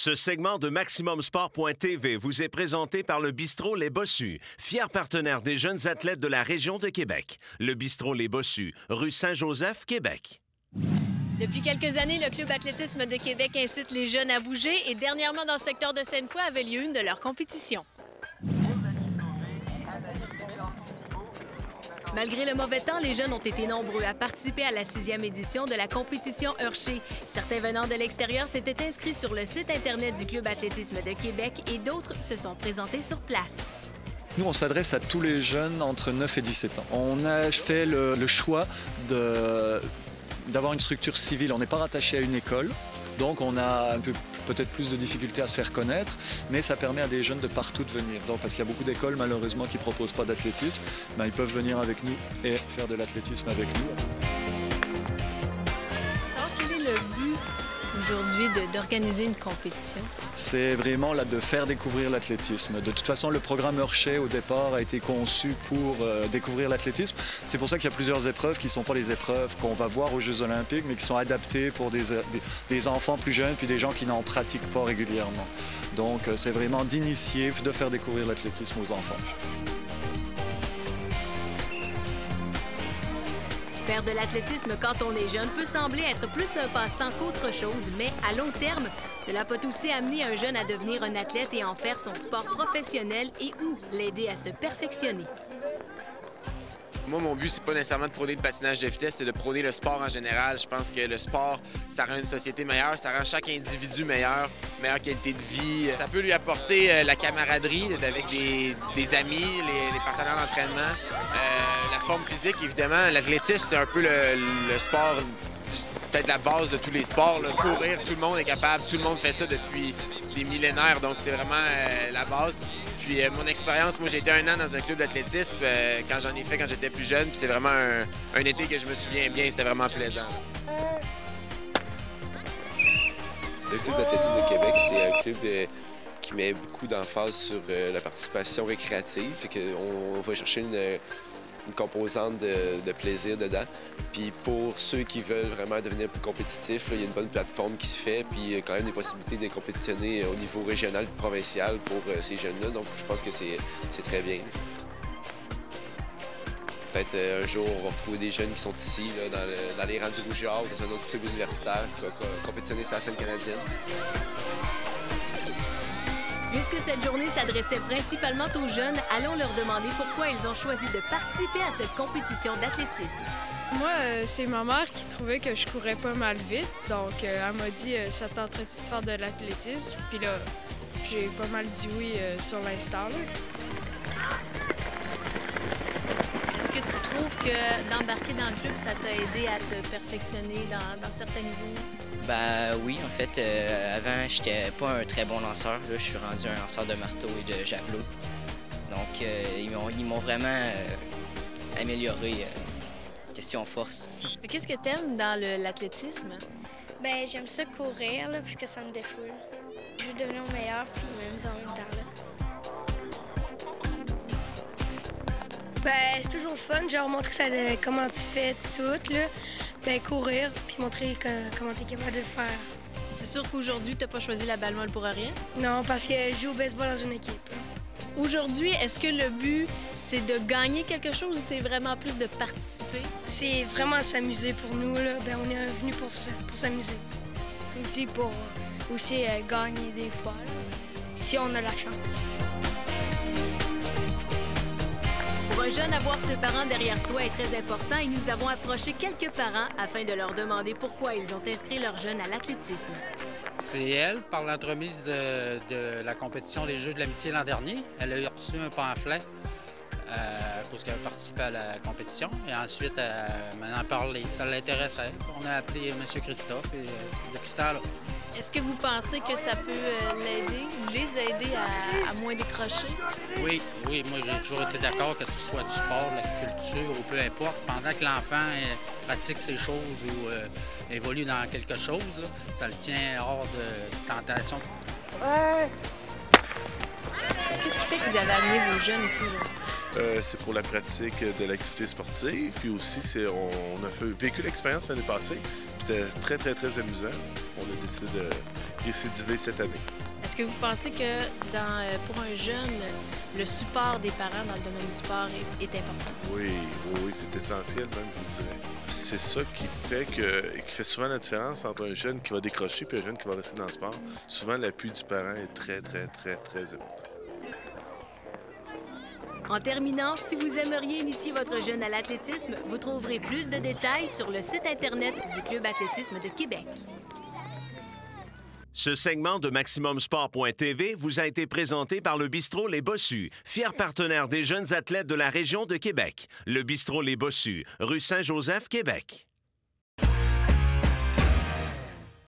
Ce segment de MaximumSport.tv vous est présenté par le bistrot Les Bossus, fier partenaire des jeunes athlètes de la région de Québec. Le bistrot Les Bossus, rue Saint-Joseph, Québec. Depuis quelques années, le Club athlétisme de Québec incite les jeunes à bouger et dernièrement, dans le secteur de Sainte-Foy, avait lieu une de leurs compétitions. Malgré le mauvais temps, les jeunes ont été nombreux à participer à la 6e édition de la compétition Hershey. Certains venant de l'extérieur s'étaient inscrits sur le site Internet du Club athlétisme de Québec et d'autres se sont présentés sur place. Nous, on s'adresse à tous les jeunes entre 9 et 17 ans. On a fait le choix d'avoir une structure civile. On n'est pas rattaché à une école, donc on a peut-être plus de difficultés à se faire connaître, mais ça permet à des jeunes de partout de venir. Donc, parce qu'il y a beaucoup d'écoles, malheureusement, qui ne proposent pas d'athlétisme, ben, ils peuvent venir avec nous et faire de l'athlétisme avec nous. Savoir quel est le but aujourd'hui d'organiser une compétition? C'est vraiment là, de faire découvrir l'athlétisme. De toute façon, le programme Hershey, au départ, a été conçu pour découvrir l'athlétisme. C'est pour ça qu'il y a plusieurs épreuves qui ne sont pas les épreuves qu'on va voir aux Jeux olympiques, mais qui sont adaptées pour des enfants plus jeunes puis des gens qui n'en pratiquent pas régulièrement. Donc, c'est vraiment d'initier, de faire découvrir l'athlétisme aux enfants. Faire de l'athlétisme quand on est jeune peut sembler être plus un passe-temps qu'autre chose, mais à long terme, cela peut aussi amener un jeune à devenir un athlète et en faire son sport professionnel et ou l'aider à se perfectionner. Moi, mon but, c'est pas nécessairement de prôner le patinage de vitesse, c'est de prôner le sport en général. Je pense que le sport, ça rend une société meilleure, ça rend chaque individu meilleure qualité de vie. Ça peut lui apporter la camaraderie avec des amis, les partenaires d'entraînement, la forme physique, évidemment. L'athlétisme, c'est un peu le sport, peut-être la base de tous les sports. Là. Courir, tout le monde est capable, tout le monde fait ça depuis des millénaires, donc c'est vraiment la base. Puis mon expérience, moi j'ai été 1 an dans un club d'athlétisme quand j'en ai fait quand j'étais plus jeune, puis c'est vraiment un été que je me souviens bien, c'était vraiment plaisant. Le Club d'athlétisme de Québec, c'est un club qui met beaucoup d'emphase sur la participation récréative, fait qu'on va chercher une composante de plaisir dedans. Puis pour ceux qui veulent vraiment devenir plus compétitifs, là, il y a une bonne plateforme qui se fait, puis il y a quand même des possibilités de compétitionner au niveau régional et provincial pour ces jeunes-là. Donc je pense que c'est très bien. Peut-être un jour, on va retrouver des jeunes qui sont ici, là, dans les rangs du Rougeard, dans un autre club universitaire qui va compétitionner sur la scène canadienne. Puisque cette journée s'adressait principalement aux jeunes, allons leur demander pourquoi ils ont choisi de participer à cette compétition d'athlétisme. Moi, c'est ma mère qui trouvait que je courais pas mal vite, donc elle m'a dit « ça tenterait-tu de faire de l'athlétisme? » Puis là, j'ai pas mal dit oui sur l'instant. Est-ce que tu trouves que d'embarquer dans le club, ça t'a aidé à te perfectionner dans certains niveaux? Ben oui, en fait, avant, j'étais pas un très bon lanceur. Là, je suis rendu un lanceur de marteau et de javelot. Donc, ils m'ont vraiment amélioré question force. Qu'est-ce que t'aimes dans l'athlétisme? Ben j'aime ça courir, là, puisque ça me défoule. Je veux devenir meilleur puis m'amuser en même temps. Là. Ben c'est toujours le fun, genre montrer comment tu fais tout, là. Ben, courir, puis montrer comment tu es capable de le faire. C'est sûr qu'aujourd'hui, tu n'as pas choisi la balle molle pour rien? Non, parce que je joue au baseball dans une équipe. Aujourd'hui, est-ce que le but, c'est de gagner quelque chose ou c'est vraiment plus de participer? C'est vraiment s'amuser pour nous. Là. Ben, on est venus pour s'amuser. Aussi pour gagner des fois, là, si on a la chance. Pour un jeune, avoir ses parents derrière soi est très important et nous avons approché quelques parents afin de leur demander pourquoi ils ont inscrit leur jeune à l'athlétisme. C'est elle, par l'entremise de la compétition des Jeux de l'amitié l'an dernier. Elle a reçu un pamphlet à cause qu'elle a participé à la compétition. Et ensuite, elle m'en a parlé. Ça l'intéressait. On a appelé M. Christophe et depuis ce temps-là. Est-ce que vous pensez que ça peut l'aider ou les aider à moins décrocher? Oui, moi j'ai toujours été d'accord que ce soit du sport, de la culture ou peu importe. Pendant que l'enfant pratique ces choses ou évolue dans quelque chose, là, ça le tient hors de tentation. Ouais. Qu'est-ce qui fait que vous avez amené vos jeunes ici aujourd'hui? C'est pour la pratique de l'activité sportive. Puis aussi, on a vécu l'expérience l'année passée. Puis c'était très, très, très amusant. On a décidé de récidiver cette année. Est-ce que vous pensez que pour un jeune, le support des parents dans le domaine du sport est important? Oui, c'est essentiel même, je vous dirais. C'est ça qui fait souvent la différence entre un jeune qui va décrocher et un jeune qui va rester dans le sport. Souvent, l'appui du parent est très, très, très, très important. En terminant, si vous aimeriez initier votre jeune à l'athlétisme, vous trouverez plus de détails sur le site Internet du Club athlétisme de Québec. Ce segment de MaximumSport.tv vous a été présenté par le bistrot Les Bossus, fier partenaire des jeunes athlètes de la région de Québec. Le bistrot Les Bossus, rue Saint-Joseph, Québec.